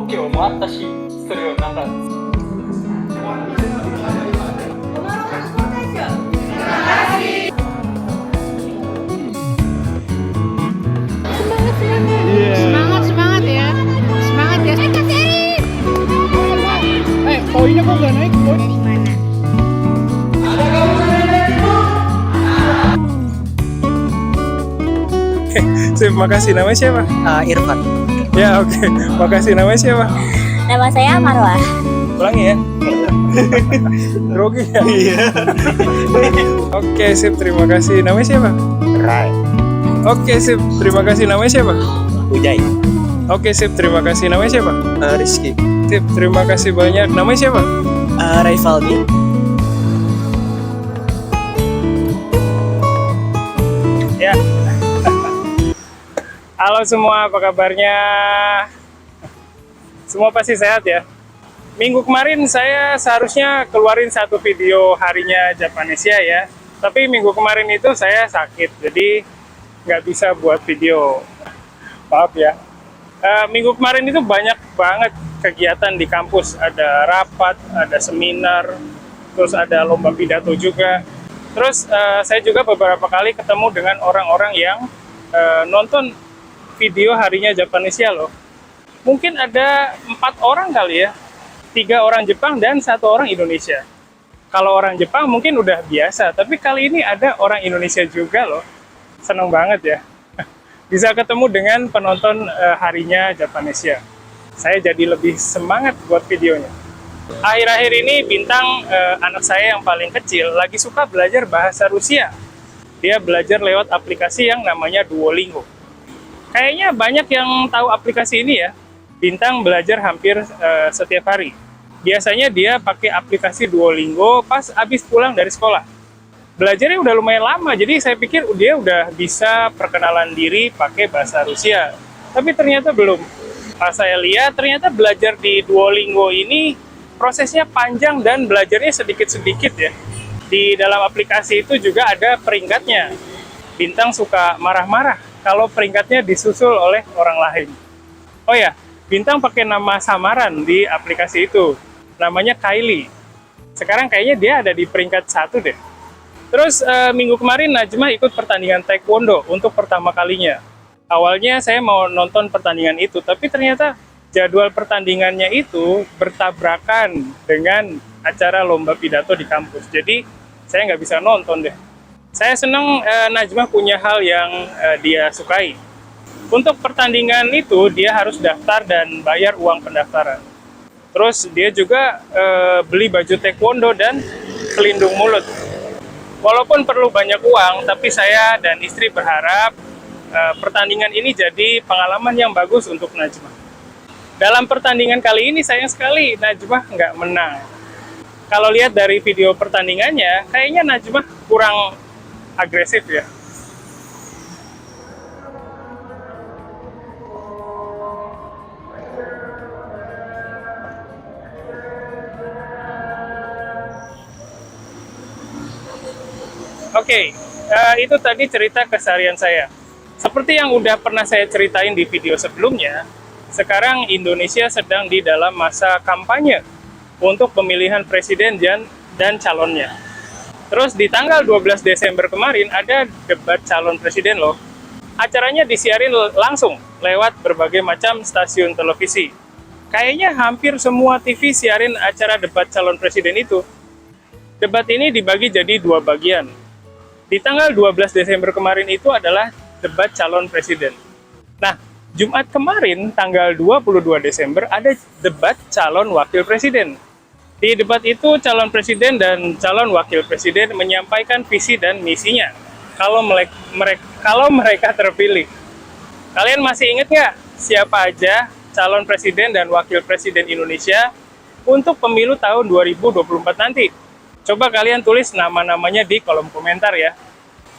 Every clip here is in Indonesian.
度胸もあったし、それをなんか Semangat, semangat ya. Semangat ya. Poinnya kok nggak naik? Dari mana? Sip, makasih. Namanya siapa? Irfan. Ya, oke. Makasih. Namanya siapa? Nama saya Marwah. Ulangi ya. Grogi ya? Iya. Oke, sip. Terima kasih. Namanya siapa? Rai. Oke, sip. Terima kasih. Namanya siapa? Ujai. Oke, sip. Terima kasih. Namanya siapa? Rizky. Sip. Terima kasih banyak. Namanya siapa? Raivaldi. Ya. Halo semua, apa kabarnya? Semua pasti sehat ya? Minggu kemarin saya seharusnya keluarin satu video harinya Japanesia ya. Tapi minggu kemarin itu saya sakit, jadi nggak bisa buat video. Maaf ya. Minggu kemarin itu banyak banget kegiatan di kampus. Ada rapat, ada seminar, terus ada lomba pidato juga. Terus saya juga beberapa kali ketemu dengan orang-orang yang nonton video harinya Japanesia loh. Mungkin ada 4 orang kali ya. 3 orang Jepang dan 1 orang Indonesia. Kalau orang Jepang mungkin udah biasa, tapi kali ini ada orang Indonesia juga loh. Seneng banget ya. Bisa ketemu dengan penonton harinya Japanesia. Saya jadi lebih semangat buat videonya. Akhir-akhir ini Bintang, anak saya yang paling kecil, lagi suka belajar bahasa Rusia. Dia belajar lewat aplikasi yang namanya Duolingo. Kayaknya banyak yang tahu aplikasi ini ya. Bintang belajar hampir setiap hari. Biasanya dia pakai aplikasi Duolingo pas habis pulang dari sekolah. Belajarnya udah lumayan lama, jadi saya pikir dia udah bisa perkenalan diri pakai bahasa Rusia. Tapi ternyata belum. Pas saya lihat, ternyata belajar di Duolingo ini prosesnya panjang dan belajarnya sedikit-sedikit ya. Di dalam aplikasi itu juga ada peringkatnya. Bintang suka marah-marah kalau peringkatnya disusul oleh orang lain. Oh ya, Bintang pakai nama samaran di aplikasi itu. Namanya Kylie. Sekarang kayaknya dia ada di peringkat 1 deh. Terus minggu kemarin Najma ikut pertandingan taekwondo untuk pertama kalinya. Awalnya saya mau nonton pertandingan itu, tapi ternyata jadwal pertandingannya itu bertabrakan dengan acara lomba pidato di kampus. Jadi saya nggak bisa nonton deh. Saya senang Najma punya hal yang dia sukai. Untuk pertandingan itu dia harus daftar dan bayar uang pendaftaran. Terus dia juga beli baju taekwondo dan pelindung mulut. Walaupun perlu banyak uang, tapi saya dan istri berharap pertandingan ini jadi pengalaman yang bagus untuk Najma. Dalam pertandingan kali ini sayang sekali Najma nggak menang. Kalau lihat dari video pertandingannya, kayaknya Najma kurang agresif ya. Oke, itu tadi cerita keseharian saya. Seperti yang udah pernah saya ceritain di video sebelumnya, sekarang Indonesia sedang di dalam masa kampanye untuk pemilihan presiden dan calonnya. Terus di tanggal 12 Desember kemarin ada debat calon presiden loh. Acaranya disiarin langsung lewat berbagai macam stasiun televisi. Kayaknya hampir semua TV siarin acara debat calon presiden itu. Debat ini dibagi jadi 2 bagian. Di tanggal 12 Desember kemarin itu adalah debat calon presiden. Nah, Jumat kemarin tanggal 22 Desember ada debat calon wakil presiden. Di debat itu calon presiden dan calon wakil presiden menyampaikan visi dan misinya kalau mereka terpilih. Kalian masih ingat nggak siapa aja calon presiden dan wakil presiden Indonesia untuk pemilu tahun 2024 nanti? Coba kalian tulis nama-namanya di kolom komentar ya.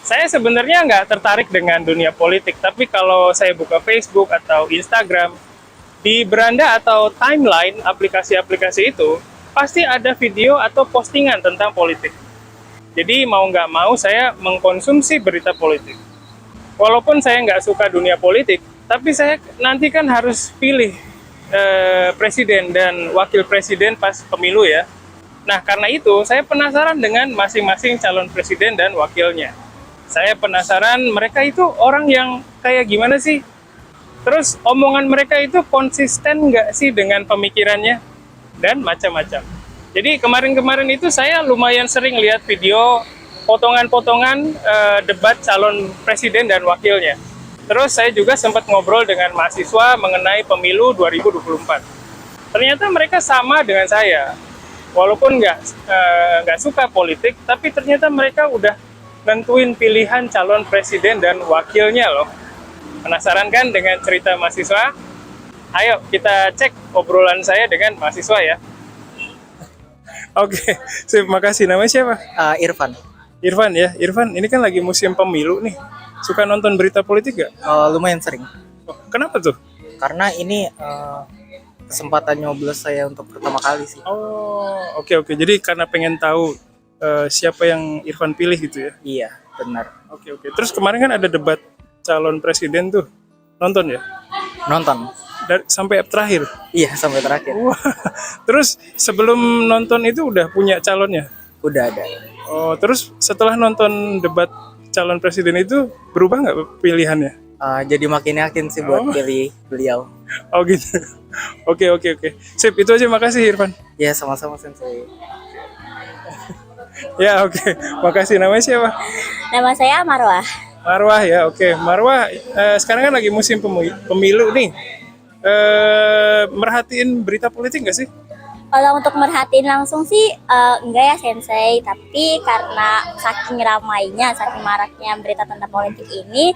Saya sebenarnya nggak tertarik dengan dunia politik, tapi kalau saya buka Facebook atau Instagram, di beranda atau timeline aplikasi-aplikasi itu, pasti ada video atau postingan tentang politik. Jadi mau nggak mau saya mengkonsumsi berita politik. Walaupun saya nggak suka dunia politik, tapi saya nanti kan harus pilih presiden dan wakil presiden pas pemilu ya. Nah, karena itu saya penasaran dengan masing-masing calon presiden dan wakilnya. Saya penasaran mereka itu orang yang kayak gimana sih? Terus omongan mereka itu konsisten nggak sih dengan pemikirannya? Dan macam-macam. Jadi kemarin-kemarin itu saya lumayan sering lihat video potongan-potongan debat calon presiden dan wakilnya. Terus saya juga sempat ngobrol dengan mahasiswa mengenai pemilu 2024. Ternyata mereka sama dengan saya. Walaupun nggak suka politik, tapi ternyata mereka udah nentuin pilihan calon presiden dan wakilnya loh. Penasaran kan dengan cerita mahasiswa? Ayo kita cek obrolan saya dengan mahasiswa ya. Oke, terima kasih. Namanya siapa? Irfan. Irfan ya. Irfan, ini kan lagi musim pemilu nih. Suka nonton berita politik gak? Lumayan sering. Kenapa tuh? Karena ini kesempatan nyoblos saya untuk pertama kali sih. Oh, oke. Jadi karena pengen tahu siapa yang Irfan pilih gitu ya? Iya, benar. Oke. Terus kemarin kan ada debat calon presiden tuh. Nonton ya? Nonton. Sampai terakhir? Iya, sampai terakhir. Wah. Terus sebelum nonton itu udah punya calonnya? Udah ada. Oh, terus setelah nonton debat calon presiden itu berubah nggak pilihannya? Jadi makin yakin sih buat pilih beliau. Oh gitu. Oke. Sip, itu aja, makasih Irfan. Ya, sama-sama Sensei. Ya, oke. Makasih. Namanya siapa? Nama saya Marwah. Marwah ya, oke. Marwah, sekarang kan lagi musim pemilu nih. Merhatiin berita politik nggak sih? Kalau untuk merhatiin langsung sih enggak ya Sensei, tapi karena saking ramainya, saking maraknya berita tentang politik ini,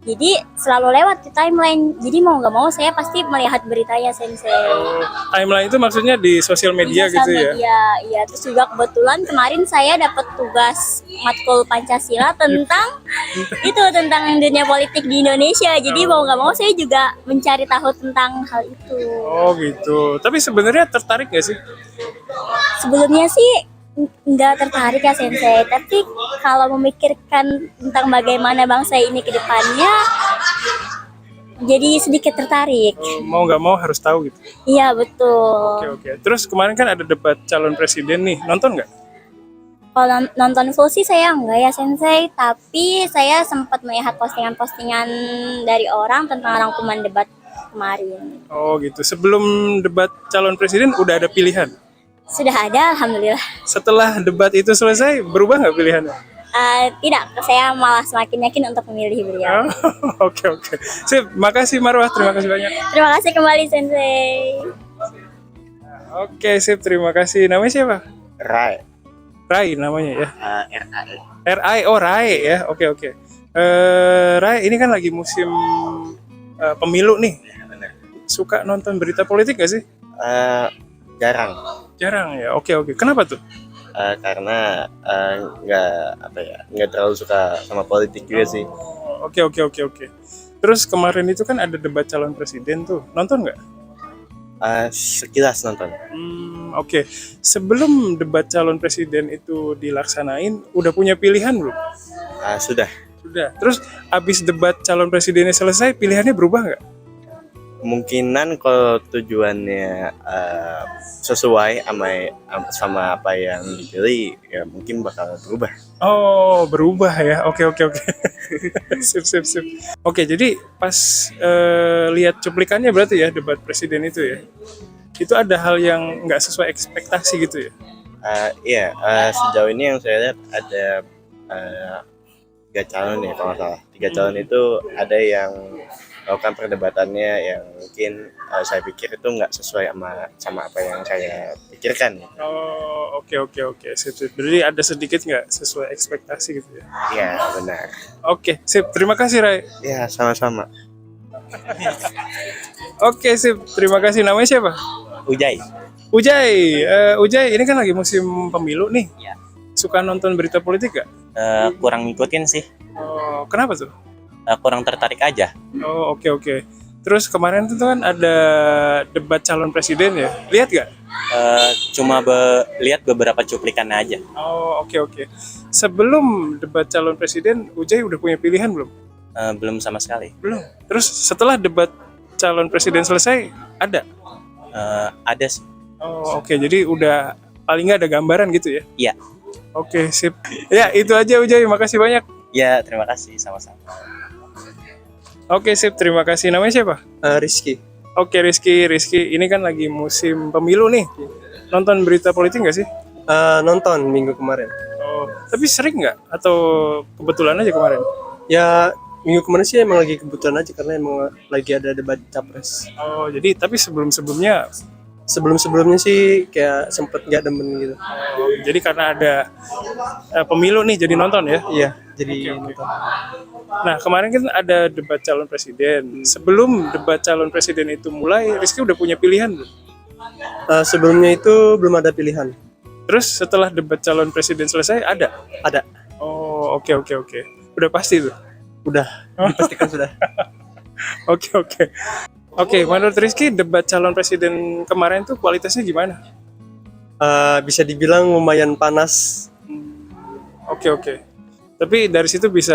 jadi selalu lewat di timeline. Jadi mau nggak mau saya pasti melihat beritanya Sensei. Timeline itu maksudnya di sosial media Di gitu sosial ya? media, iya. Terus juga kebetulan kemarin saya dapat tugas matkul Pancasila tentang tentang dunia politik di Indonesia. Jadi mau nggak mau saya juga mencari tahu tentang hal itu. Oh gitu. Tapi sebenarnya tertarik nggak sih? Sebelumnya sih nggak tertarik ya Sensei, tapi kalau memikirkan tentang bagaimana bangsa ini ke depannya, jadi sedikit tertarik. Mau nggak mau harus tahu gitu? Iya betul. Oke. Terus kemarin kan ada debat calon presiden nih, nonton nggak? Kalau nonton full sih saya enggak ya Sensei, tapi saya sempat melihat postingan-postingan dari orang tentang rangkuman debat kemarin. Oh gitu. Sebelum debat calon presiden udah ada pilihan? Sudah ada, alhamdulillah. Setelah debat itu selesai, berubah nggak pilihannya? Tidak, saya malah semakin yakin untuk memilih beliau. Oke. Sip, makasih Marwah, terima kasih banyak. Terima kasih kembali Sensei. Oke, sip, terima kasih. Namanya siapa? Rai. Rai namanya ya. RAE. Rai, oh Rai ya. Oke. Rai, ini kan lagi musim pemilu nih. Benar. Suka nonton berita politik gak sih? Jarang. Jarang ya. Oke. Kenapa tuh? Karena nggak terlalu suka sama politik juga sih. Oke. Terus kemarin itu kan ada debat calon presiden tuh. Nonton nggak? Sekilas nonton. Oke. Sebelum debat calon presiden itu dilaksanain, udah punya pilihan belum? Sudah. Terus abis debat calon presidennya selesai, pilihannya berubah nggak? Kemungkinan kalau tujuannya sesuai sama apa yang dipilih, ya mungkin bakal berubah. Oh, berubah ya. Oke. Sip. Oke, jadi pas lihat cuplikannya berarti ya debat presiden itu ya. Itu ada hal yang nggak sesuai ekspektasi gitu ya? Iya, sejauh ini yang saya lihat ada 3 calon ya kalau nggak salah. 3 calon itu ada yang melakukan perdebatannya yang mungkin saya pikir itu nggak sesuai sama apa yang saya pikirkan. Oh, oke. Sip. Jadi ada sedikit nggak sesuai ekspektasi gitu ya? Iya, benar. Oke, sip. Terima kasih, Rai. Ya, sama-sama. Oke, sip. Terima kasih. Namanya siapa? Ujai. Ujai, ini kan lagi musim pemilu nih. Iya. Suka nonton berita politik gak? Kurang ngikutin sih, Oh, kenapa tuh? kurang tertarik aja. Oh, oke. Terus kemarin tuh kan ada debat calon presiden ya. Lihat gak? Cuma lihat beberapa cuplikannya aja. Oh, oke. Sebelum debat calon presiden, Ujai udah punya pilihan belum? Belum sama sekali. Belum. Terus setelah debat calon presiden selesai, ada? Ada sih. Oh, oke. Jadi udah paling nggak ada gambaran gitu ya? Iya. Oke, sip. Ya, itu aja Ujay. Makasih banyak. Ya, terima kasih sama-sama. Oke, sip. Terima kasih. Namanya siapa? Rizky. Oke, Rizky. Ini kan lagi musim pemilu nih. Nonton berita politik nggak sih? Nonton minggu kemarin. Oh, tapi sering nggak? Atau kebetulan aja kemarin? Ya minggu kemarin sih emang lagi kebetulan aja karena emang lagi ada debat capres. Oh, jadi tapi sebelum-sebelumnya, Sebelum-sebelumnya sih kayak sempet nggak demen gitu. oh, jadi karena ada pemilu nih jadi nonton ya? Iya, jadi Oke. nonton. Nah, kemarin kan ada debat calon presiden. Sebelum debat calon presiden itu mulai, Rizky udah punya pilihan belum? Sebelumnya itu belum ada pilihan. Terus setelah debat calon presiden selesai, ada? Ada, Oh, oke. Udah pasti tuh? udah dipastikan sudah. Oke. Oke, menurut Rizky, debat calon presiden kemarin tuh kualitasnya gimana? Bisa dibilang lumayan panas. Oke. Tapi dari situ bisa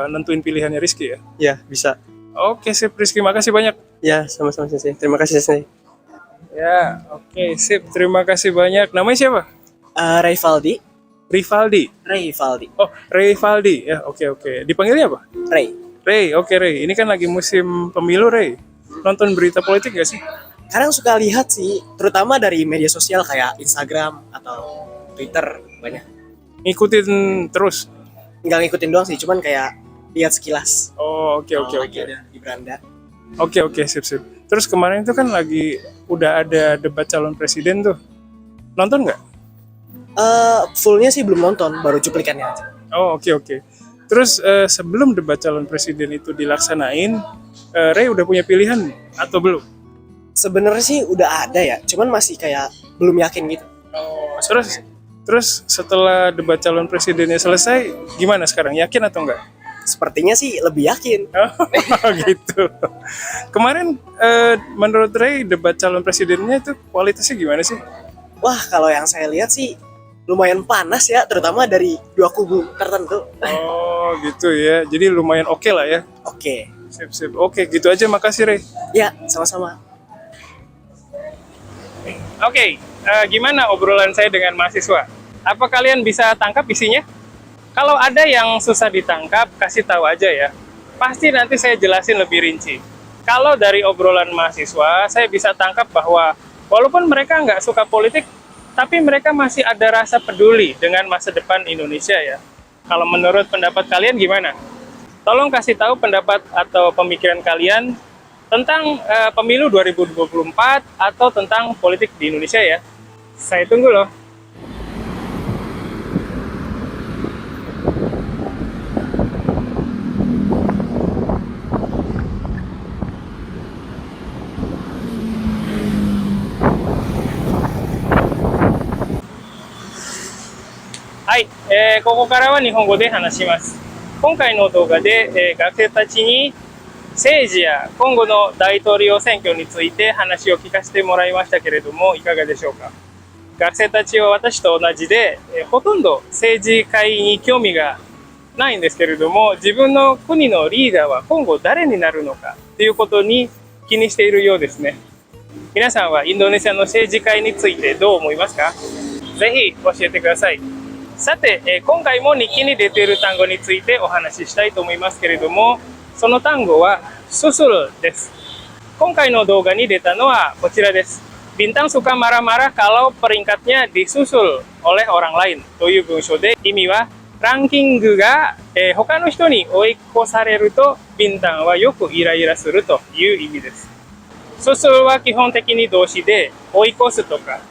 nentuin pilihannya Rizky ya? Ya bisa. Oke, sip Rizky. Makasih banyak. Ya sama-sama Sensei. Terima kasih Sensei. Ya, oke, sip. Terima kasih banyak. Namanya siapa? Rivaldi. Rivaldi. Rivaldi. Oh, Rivaldi. Ya, oke. Dipanggilnya apa? Ray. Ray. Oke, Ray. Ini kan lagi musim pemilu, Ray. Nonton berita politik gak sih? Kadang suka lihat sih, terutama dari media sosial kayak Instagram atau Twitter banyak. Ngikutin terus? Nggak ngikutin doang sih, cuman kayak lihat sekilas. Oh, oke. Kalau lagi ada di beranda. Oke, sip. Terus kemarin itu kan lagi udah ada debat calon presiden tuh. Nonton nggak? Fullnya sih belum nonton, baru cuplikannya aja. Oh, oke. Terus sebelum debat calon presiden itu dilaksanain, Ray udah punya pilihan atau belum? Sebenarnya sih udah ada ya, cuman masih kayak belum yakin gitu. Oh, terus setelah debat calon presidennya selesai, gimana sekarang? Yakin atau enggak? Sepertinya sih lebih yakin. Oh, gitu. Kemarin menurut Ray debat calon presidennya itu kualitasnya gimana sih? Wah, kalau yang saya lihat sih lumayan panas ya, terutama dari dua kubu tertentu. Oh, gitu ya. Jadi lumayan oke lah ya. Oke. Sip. Oke, gitu aja. Makasih, Ray. Ya, sama-sama. Oke, gimana obrolan saya dengan mahasiswa? Apa kalian bisa tangkap isinya? Kalau ada yang susah ditangkap, kasih tahu aja ya. Pasti nanti saya jelasin lebih rinci. Kalau dari obrolan mahasiswa, saya bisa tangkap bahwa walaupun mereka nggak suka politik, tapi mereka masih ada rasa peduli dengan masa depan Indonesia ya. Kalau menurut pendapat kalian gimana? Tolong kasih tahu pendapat atau pemikiran kalian tentang pemilu 2024 atau tentang politik di Indonesia ya. Saya tunggu loh. Hai, ここからは日本語で話します。今回の動画で、学生たちに政治や今後の大統領選挙について話を聞かせてもらいましたけれども、いかがでしょうか。学生たちは私と同じで、ほとんど政治界に興味がないんですけれども、自分の国のリーダーは今後誰になるのかということに気にしているようですね。皆さんはインドネシアの政治界についてどう思いますか？ぜひ教えてください。さて、今回も日記に出ている単語についてお話ししたいと思いますけれども、その単語はsusulです。今回の動画に出たのはこちらです。Bintang suka marah-marah kalau peringkatnya disusul oleh orang lain という文章で、意味はランキングが、他の人に追い越されるとビンタンはよくイライラするという意味です。susulは基本的に動詞で追い越すとか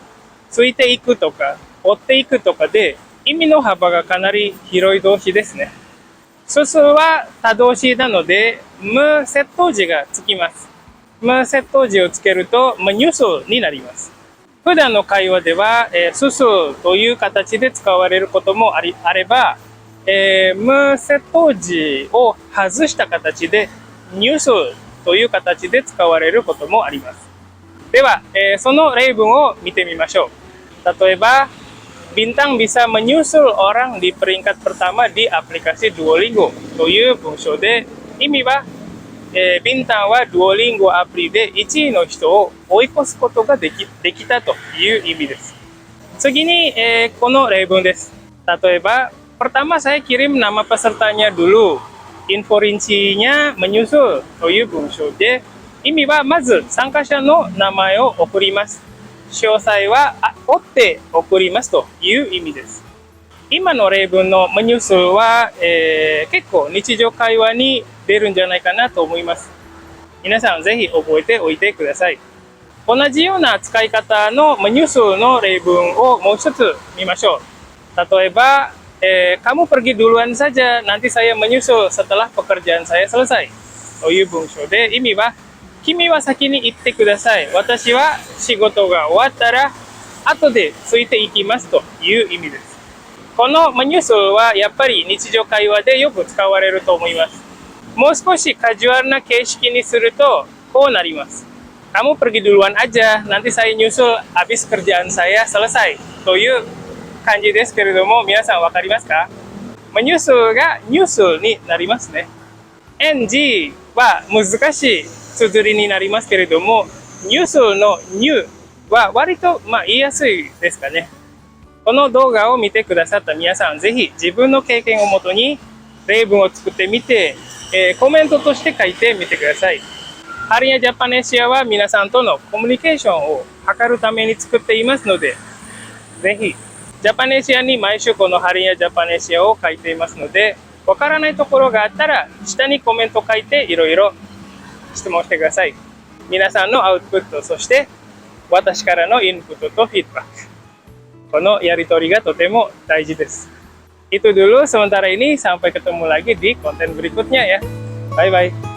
ついていくとか追っていくとかで意味の幅がかなり広い動詞ですね。susulは他動詞なので、む接頭字がつきます。む接頭字をつけると、menyusulになります。普段の会話では、susul という形で使われることもあれば、む接頭字を外した形で、nyusul という形で使われることもあります。では、その例文を見てみましょう。例えば、Bintang bisa menyusul orang di peringkat pertama di aplikasi Duolingo という文章で、意味はビンタンはドゥオリンゴアプリで1位の人を追い越すことができたという意味です。次に、この例文です。例えば、pertama saya kirim nama pesertanya dulu. Info rincinya menyusul という文章で、意味はまず参加者の名前を送ります。詳細は追って送りますという意味です。今の例文のmenyusulは、結構日常会話に出るんじゃないかなと思います。皆さんぜひ覚えておいてください。同じような使い方のmenyusulの例文をもう一つ見ましょう。例えば、kamu pergi duluan saja, nanti saya menyusul setelah pekerjaan saya selesai という文章で、意味は君は先に行ってください。私は仕事が終わったら後でついていきますという意味です。このmenyusulはやっぱり日常会話でよく使われると思います。もう少しカジュアルな形式にするとこうなります。Kamu pergi duluan aja, nanti saya nyusul habis kerjaan saya selesai という感じですけれども、皆さんわかりますか？menyusulがnyusulになりますね。ng は難しい綴りになりますけれども、nyusulの new は割と言いやすいですかね。この動画を見てくださった皆さん、ぜひ自分の経験をもとに例文を作ってみて、コメントとして書いてみてください。ハリヤジャパネシアは皆さんとのコミュニケーションを図るために作っていますので、ぜひジャパネシアに毎週このハリヤジャパネシアを書いていますので、わからないところがあったら下にコメント書いていろいろ質問してください。皆さんのアウトプット、そして私からのインプットとフィードバック。このやり取りがとても大事です。Itu dulu sementara ini, sampai ketemu lagi di konten berikutnya ya. Bye bye.